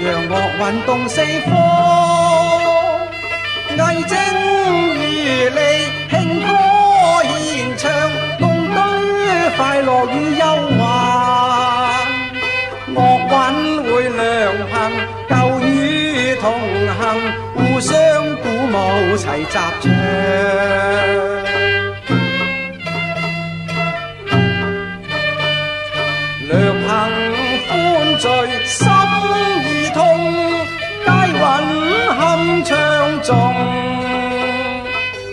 揚樂運動四方，藝精如離，輕歌獻唱，共對快樂與憂患。樂韻會良朋，舊語同行，互相鼓舞齊集唱。良朋歡聚，心意通，佳韻酣唱頌。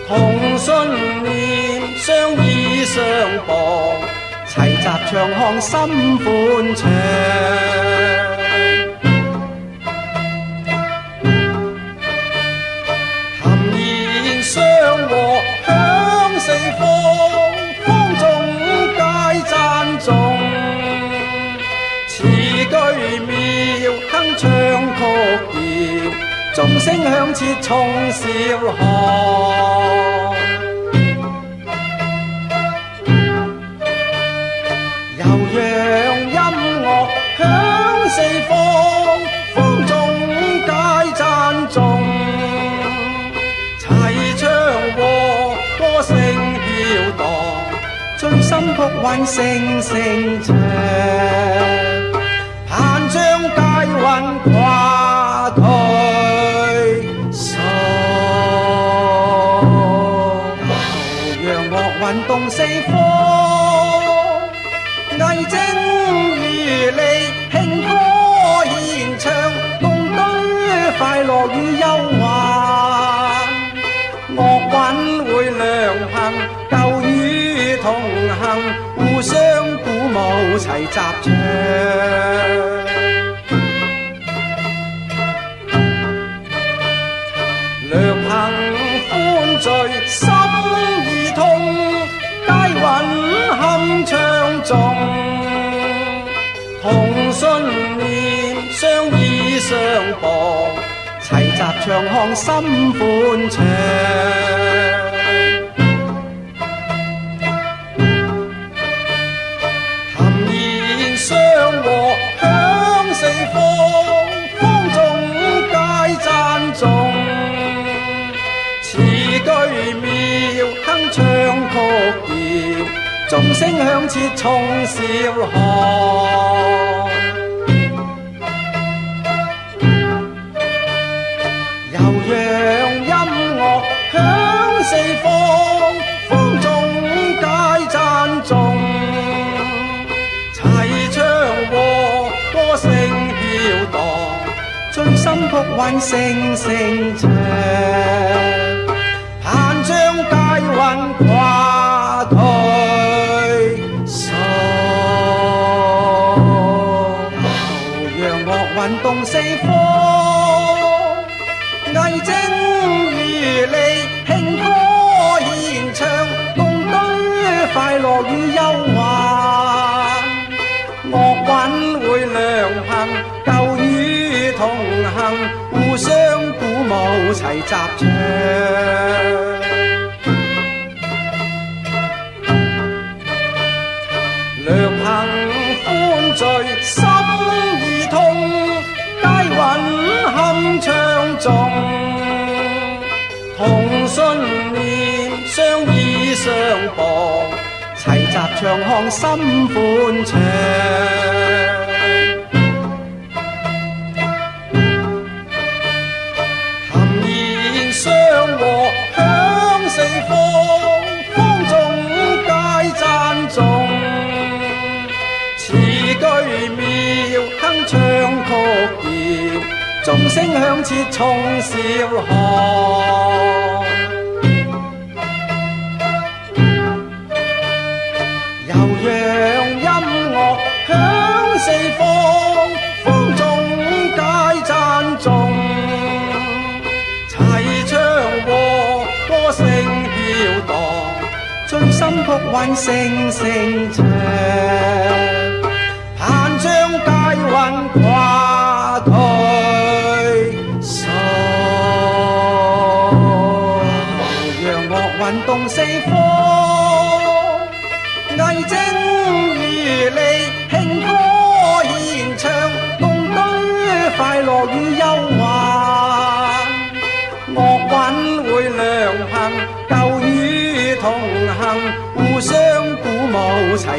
同信念，相依相傍，齊集唱腔心歡暢。含言相和，響四方，方眾皆讚頌。詞句妙，鏗鏘曲調，眾聲響徹衝小巷。悠揚音樂響四方，方眾皆讚頌。齊唱和，歌聲飄蕩，醉心曲韻聲聲唱。盼將佳韻跨退索，悠揚樂運動四方，藝精如離，輕歌獻唱，共對快樂與憂患。樂韻會良朋，舊語同行，互相鼓舞齊集唱。良朋歡聚，心意通，佳韻酣唱頌。同信念，相依相傍，齊集唱腔心歡暢。含言相和，響四方，方眾皆讚頌。詞句妙，鏗鏘曲調，眾聲響徹衝小巷。悠揚音樂響四方，方眾皆讚頌。齊唱和，歌聲飄蕩，醉心曲韻聲聲唱。盼將佳韻跨退索，悠揚樂運動四方，藝精如離，輕歌獻唱，共對快樂與憂患。樂韻會良朋，舊語同行，互相鼓舞齊集唱。良朋歡聚，心意通，佳韻酣唱頌。同信念，相依相傍，齊集唱腔心歡暢。含言相和，響四方，方眾皆讚頌。詞句妙，鏗鏘曲調，眾聲響徹衝小巷。悠揚音樂響四方，方眾皆讚頌。齊唱和，歌聲飄蕩，醉心曲韻聲聲唱。盼將佳韻跨退索，悠揚樂運動四方，藝精如離，輕歌獻唱，共對快樂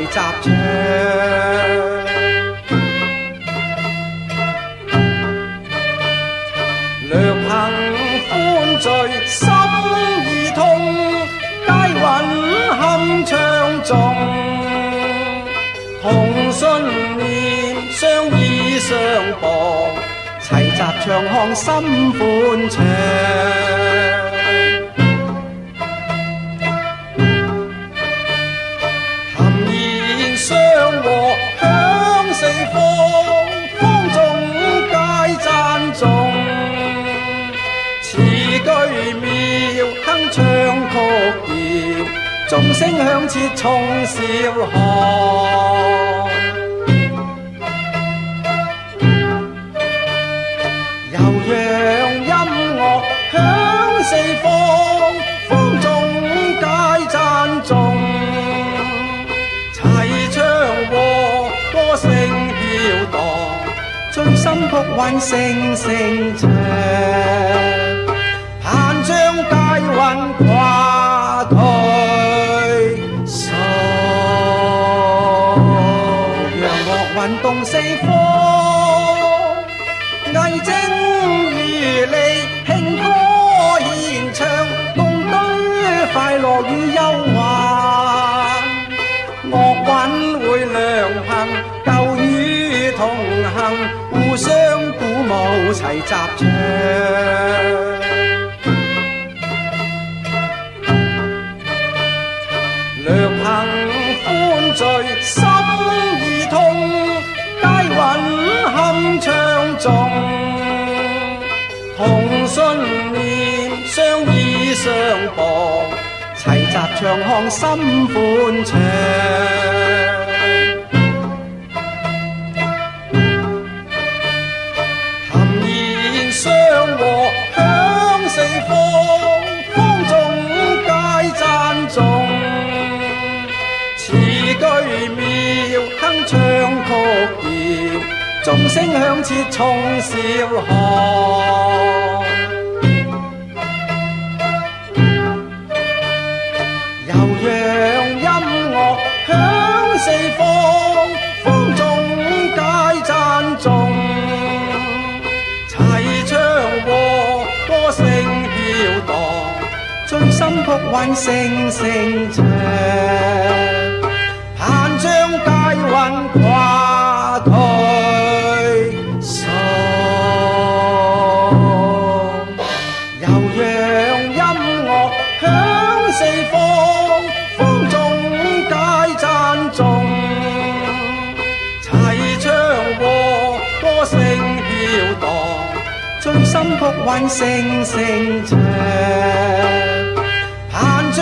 齊集唱。良朋歡聚心意通，皆韻酣暢頌。同信念相依相傍，齊集唱腔心歡暢。含言相和響四方，坊眾皆讚頌。詞句妙，鏗鏘曲調，眾聲響徹衝小巷。悠揚音樂響四方，坊眾皆讚頌。齊唱和歌聲飄蕩，醉心曲韻聲聲唱。盼將佳韻跨退數，讓樂韻動四方，藝精餘力輕歌獻唱，共對快樂與憂患。樂韻會良朋，舊語同行，互相鼓舞齊集唱。良朋歡聚心意通，皆韻酣暢頌。同信念相依相傍，齊集唱腔心歡暢。含言相和響四方，坊眾皆讚頌。詞句妙，鏗鏘曲調，眾聲響徹衝小巷。悠揚音樂響四方，坊眾皆讚頌。齊唱和歌聲飄蕩，醉心曲韻聲聲唱。盼將佳韻跨退數，悠揚音樂響四方，坊眾皆讚頌。齊唱和歌聲飄蕩，醉心曲韻聲聲唱。盼將